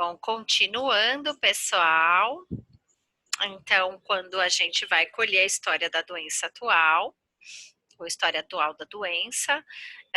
Bom, continuando, pessoal. Então, quando a gente vai colher a história da doença atual, ou história atual da doença,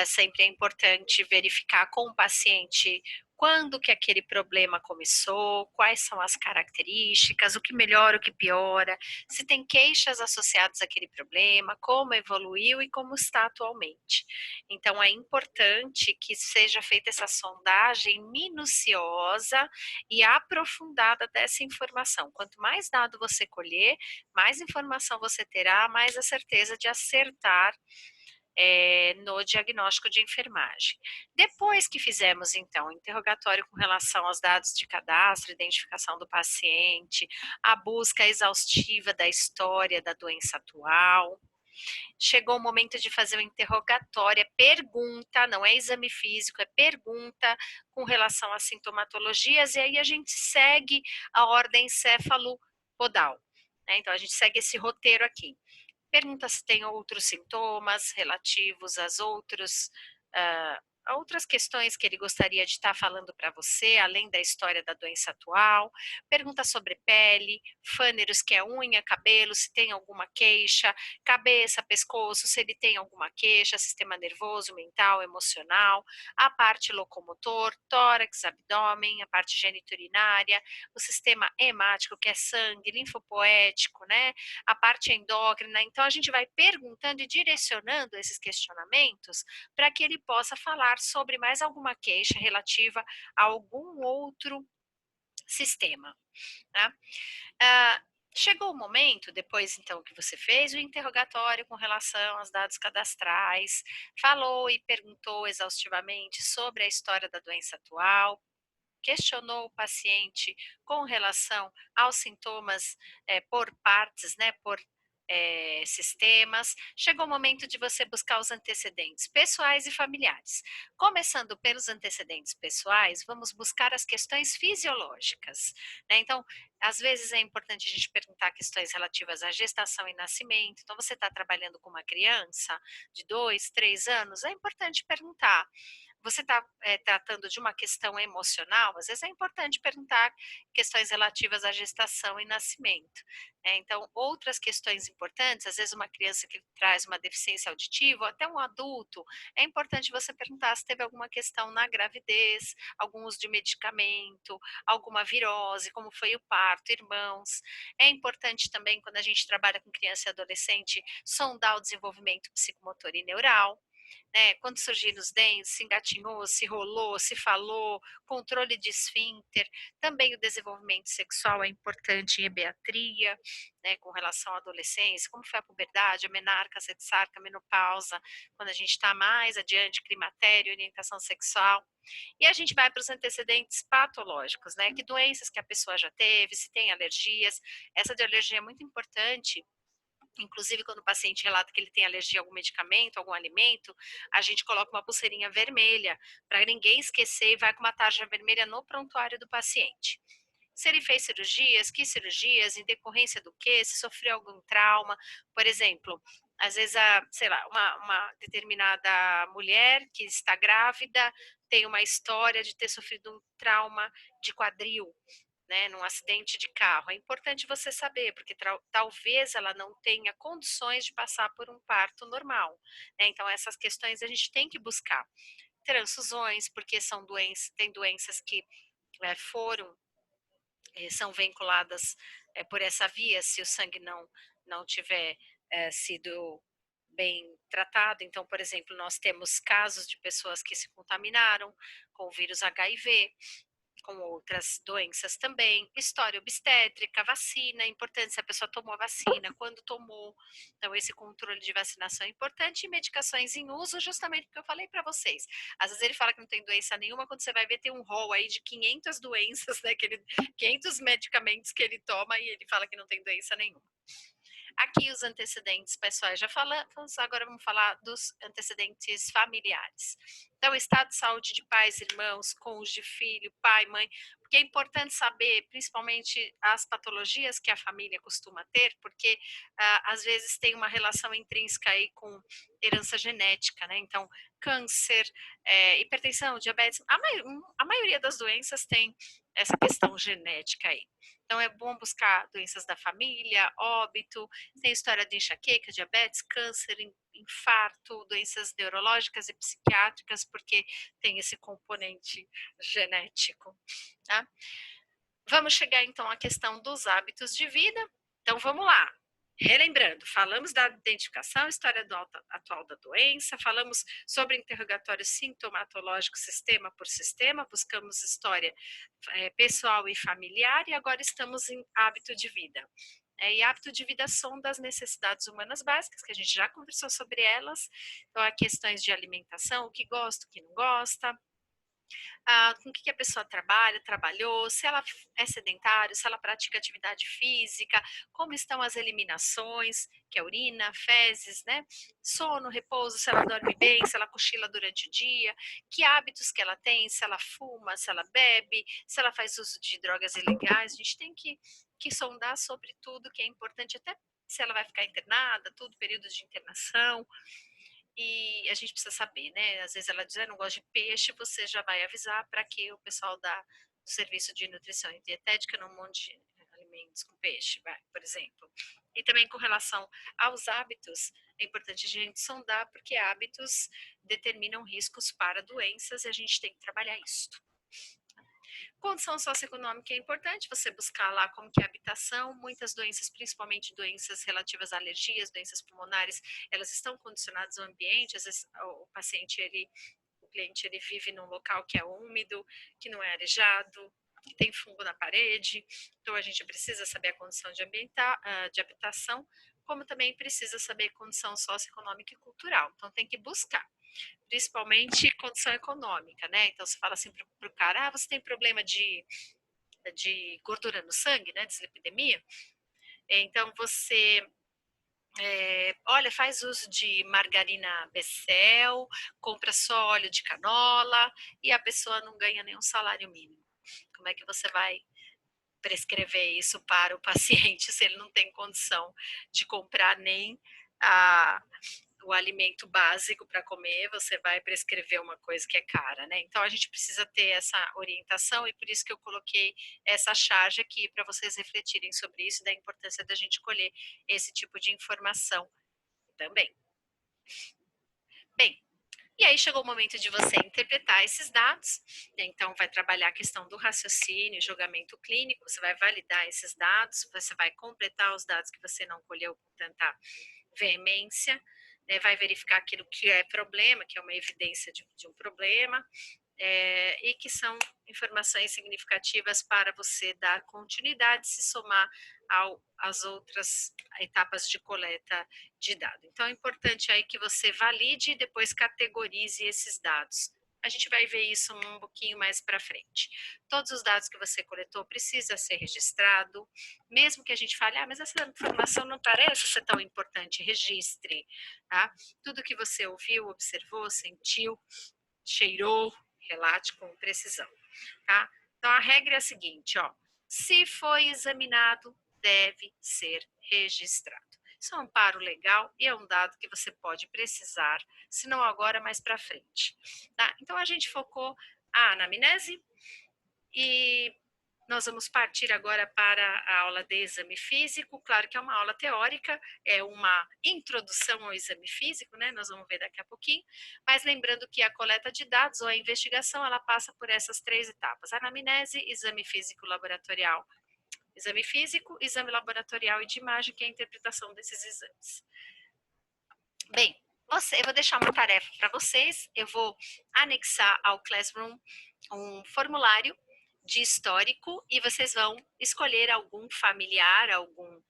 sempre é importante verificar com o paciente quando que aquele problema começou, quais são as características, o que melhora, o que piora, se tem queixas associadas àquele problema, como evoluiu e como está atualmente. Então, é importante que seja feita essa sondagem minuciosa e aprofundada dessa informação. Quanto mais dado você colher, mais informação você terá, mais a certeza de acertar no diagnóstico de enfermagem. Depois que fizemos, então, o interrogatório com relação aos dados de cadastro, identificação do paciente, a busca exaustiva da história da doença atual, chegou o momento de fazer o interrogatório, é pergunta, não é exame físico, é pergunta com relação às sintomatologias, e aí a gente segue a ordem encéfalo-podal. Então, a gente segue esse roteiro aqui. Pergunta se tem outros sintomas relativos a outras questões que ele gostaria de estar falando para você, além da história da doença atual. Pergunta sobre pele, fâneros, que é unha, cabelo, se tem alguma queixa, cabeça, pescoço, se ele tem alguma queixa, sistema nervoso, mental, emocional, a parte locomotor, tórax, abdômen, a parte geniturinária, o sistema hemático, que é sangue, linfopoético, né? A parte endócrina. Então, a gente vai perguntando e direcionando esses questionamentos para que ele possa falar sobre mais alguma queixa relativa a algum outro sistema. Tá? Chegou o momento, depois então que você fez o interrogatório com relação aos dados cadastrais, falou e perguntou exaustivamente sobre a história da doença atual, questionou o paciente com relação aos sintomas por partes, né, por sistemas, chegou o momento de você buscar os antecedentes pessoais e familiares. Começando pelos antecedentes pessoais, vamos buscar as questões fisiológicas, né? Então, às vezes é importante a gente perguntar questões relativas à gestação e nascimento. Então, você está trabalhando com uma criança de 2, 3 anos, é importante perguntar. Você está tratando de uma questão emocional, às vezes é importante perguntar questões relativas à gestação e nascimento. Então, outras questões importantes, às vezes uma criança que traz uma deficiência auditiva, ou até um adulto, é importante você perguntar se teve alguma questão na gravidez, algum uso de medicamento, alguma virose, como foi o parto, irmãos. É importante também, quando a gente trabalha com criança e adolescente, sondar o desenvolvimento psicomotor e neural. Quando surgiram os dentes, se engatinhou, se rolou, se falou, controle de esfíncter, também o desenvolvimento sexual é importante em ebeatria, com relação à adolescência, como foi a puberdade, a menarca, a sexarca, a menopausa, quando a gente está mais adiante, climatério, orientação sexual. E a gente vai para os antecedentes patológicos, que doenças que a pessoa já teve, se tem alergias. Essa de alergia é muito importante. Inclusive, quando o paciente relata que ele tem alergia a algum medicamento, algum alimento, a gente coloca uma pulseirinha vermelha para ninguém esquecer e vai com uma tarja vermelha no prontuário do paciente. Se ele fez cirurgias, que cirurgias, em decorrência do que, se sofreu algum trauma, por exemplo, às vezes, sei lá, uma determinada mulher que está grávida tem uma história de ter sofrido um trauma de quadril, num acidente de carro. É importante você saber, porque talvez ela não tenha condições de passar por um parto normal. Então, essas questões a gente tem que buscar. Transfusões, porque tem doenças que são vinculadas por essa via, se o sangue não tiver sido bem tratado. Então, por exemplo, nós temos casos de pessoas que se contaminaram com o vírus HIV, com outras doenças também, história obstétrica, vacina, é importante se a pessoa tomou a vacina, quando tomou. Então, esse controle de vacinação é importante, e medicações em uso, justamente porque eu falei para vocês. Às vezes ele fala que não tem doença nenhuma, quando você vai ver tem um rol aí de 500 doenças, 500 medicamentos que ele toma e ele fala que não tem doença nenhuma. Aqui os antecedentes pessoais já falamos, agora vamos falar dos antecedentes familiares. Então, estado de saúde de pais, irmãos, cônjuge, filho, pai, mãe, porque é importante saber, principalmente, as patologias que a família costuma ter, porque às vezes tem uma relação intrínseca aí com herança genética, né? Então, câncer, hipertensão, diabetes, a maioria das doenças tem essa questão genética aí. Então, é bom buscar doenças da família, óbito, tem história de enxaqueca, diabetes, câncer, infarto, doenças neurológicas e psiquiátricas, porque tem esse componente genético. Tá? Vamos chegar então à questão dos hábitos de vida. Então vamos lá. Relembrando, falamos da identificação, história atual da doença, falamos sobre interrogatório sintomatológico sistema por sistema, buscamos história pessoal e familiar e agora estamos em hábito de vida. E hábito de vida são das necessidades humanas básicas, que a gente já conversou sobre elas. Então, há questões de alimentação, o que gosta, o que não gosta, com o que a pessoa trabalha, trabalhou, se ela é sedentário, se ela pratica atividade física, como estão as eliminações, que é urina, fezes, né? Sono, repouso, se ela dorme bem, se ela cochila durante o dia, que hábitos que ela tem, se ela fuma, se ela bebe, se ela faz uso de drogas ilegais. A gente tem que sondar sobre tudo que é importante, até se ela vai ficar internada, tudo, período de internação. E a gente precisa saber, né? Às vezes ela diz, não gosto de peixe, você já vai avisar para que o pessoal do Serviço de Nutrição e Dietética não monte alimentos com peixe, por exemplo. E também com relação aos hábitos, é importante a gente sondar, porque hábitos determinam riscos para doenças e a gente tem que trabalhar isso. Condição socioeconômica é importante você buscar lá como que é a habitação. Muitas doenças, principalmente doenças relativas a alergias, doenças pulmonares, elas estão condicionadas ao ambiente. Às vezes o paciente, o cliente, ele vive num local que é úmido, que não é arejado, que tem fungo na parede. Então a gente precisa saber a condição de habitação, como também precisa saber a condição socioeconômica e cultural. Então tem que buscar principalmente condição econômica, né? Então você fala assim para o cara, você tem problema de gordura no sangue, né? Dislipidemia. Então você olha, faz uso de margarina Becel, compra só óleo de canola e a pessoa não ganha nenhum salário mínimo. Como é que você vai prescrever isso para o paciente se ele não tem condição de comprar nem a, o alimento básico para comer, você vai prescrever uma coisa que é cara, né? Então a gente precisa ter essa orientação e por isso que eu coloquei essa charge aqui para vocês refletirem sobre isso e da importância da gente colher esse tipo de informação também. Bem, e aí chegou o momento de você interpretar esses dados, então vai trabalhar a questão do raciocínio, julgamento clínico, você vai validar esses dados, você vai completar os dados que você não colheu com tanta veemência, né, vai verificar aquilo que é problema, que é uma evidência de um problema, e que são informações significativas para você dar continuidade, se somar às outras etapas de coleta de dados. Então, é importante aí que você valide e depois categorize esses dados. A gente vai ver isso um pouquinho mais para frente. Todos os dados que você coletou precisa ser registrado, mesmo que a gente fale, mas essa informação não parece ser tão importante, registre, tá? Tudo que você ouviu, observou, sentiu, cheirou, relate com precisão, tá? Então a regra é a seguinte, ó, se foi examinado, deve ser registrado. Isso é um amparo legal e é um dado que você pode precisar, se não agora, mais para frente, tá? Então a gente focou a anamnese e nós vamos partir agora para a aula de exame físico. Claro que é uma aula teórica, é uma introdução ao exame físico, né? Nós vamos ver daqui a pouquinho. Mas lembrando que a coleta de dados ou a investigação, ela passa por essas três etapas: anamnese, exame físico laboratorial, exame físico, exame laboratorial e de imagem, que é a interpretação desses exames. Bem, eu vou deixar uma tarefa para vocês. Eu vou anexar ao Classroom um formulário de histórico e vocês vão escolher algum familiar, algum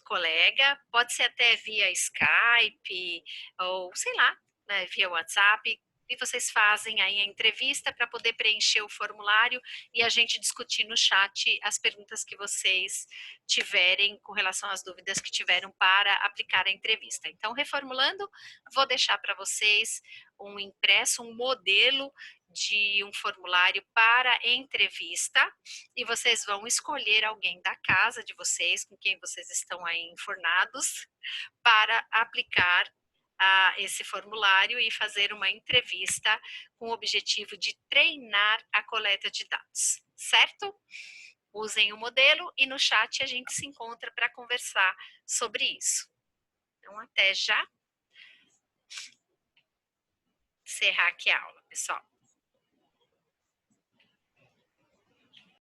colega, pode ser até via Skype ou sei lá, né, via WhatsApp, e vocês fazem aí a entrevista para poder preencher o formulário e a gente discutir no chat as perguntas que vocês tiverem com relação às dúvidas que tiveram para aplicar a entrevista. Então, reformulando, vou deixar para vocês um impresso, um modelo de um formulário para entrevista e vocês vão escolher alguém da casa de vocês, com quem vocês estão aí enfornados, para aplicar esse formulário e fazer uma entrevista com o objetivo de treinar a coleta de dados, certo? Usem o modelo e no chat a gente se encontra para conversar sobre isso. Então, até já. Encerrar aqui a aula, pessoal.